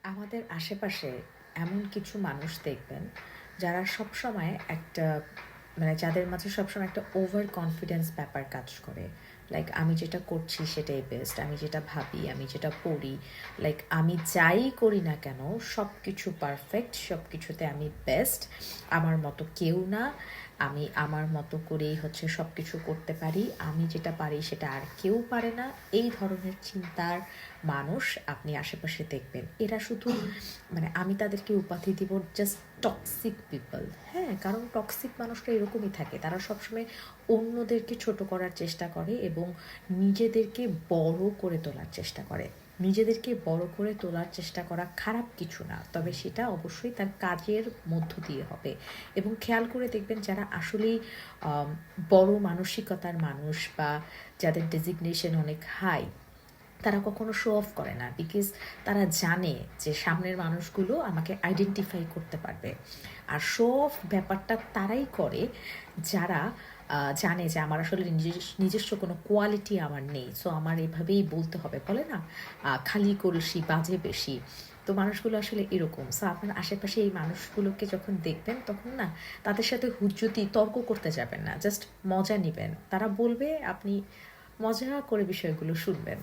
আমাদের আশেপাশে এমন কিছু মানুষ দেখবেন যারা সবসময় একটা মানে যাদের মাঝে সবসময় একটা ওভার কনফিডেন্স ব্যাপার কাজ করে। লাইক আমি যেটা করছি সেটাই বেস্ট, আমি যেটা ভাবি, আমি যেটা পড়ি, লাইক আমি যাই করি না কেন সব কিছু পারফেক্ট, সব কিছুতে আমি বেস্ট, আমার মতো কেউ না, আমি আমার মতো করেই সব কিছু করতে পারি, আমি যেটা পারি সেটা আর কেউ পারে না। এই ধরনের চিন্তার মানুষ আপনি আশেপাশে দেখবেন। এরা শুধু আমি তাদেরকে উপাধি দিব জাস্ট টক্সিক পিপল। হ্যাঁ, কারণ টক্সিক মানুষরা এরকমই থাকে, তারা সবসময় অন্যদেরকে ছোট করার চেষ্টা করে এবং নিজেদেরকে বড় করে তোলার চেষ্টা করে। নিজেদেরকে বড় করে তোলার চেষ্টা করা খারাপ কিছু না, তবে সেটা অবশ্যই তার কাজের মধ্য দিয়ে হবে। এবং খেয়াল করে দেখবেন যারা আসলেই বড় মানসিকতার মানুষ বা যাদের ডেজিগনেশন অনেক হাই, তারা কখনো শো অফ করে না, বিকজ তারা জানে যে সামনের মানুষগুলো আমাকে আইডেন্টিফাই করতে পারবে। আর শো অফ ব্যাপারটা তারাই করে যারা জানে যে আমার আসলে নিজস্ব কোনো কোয়ালিটি আমার নেই, সো আমার এভাবেই বলতে হবে, বলে না খালি কলসি বাজে বেশি। তো মানুষগুলো আসলে এরকম। সো আপনার আশেপাশে এই মানুষগুলোকে যখন দেখবেন তখন না তাদের সাথে হুজ্জতি তর্ক করতে যাবেন না, জাস্ট মজা নেবেন। তারা বলবে, আপনি মজা করে বিষয়গুলো শুনবেন।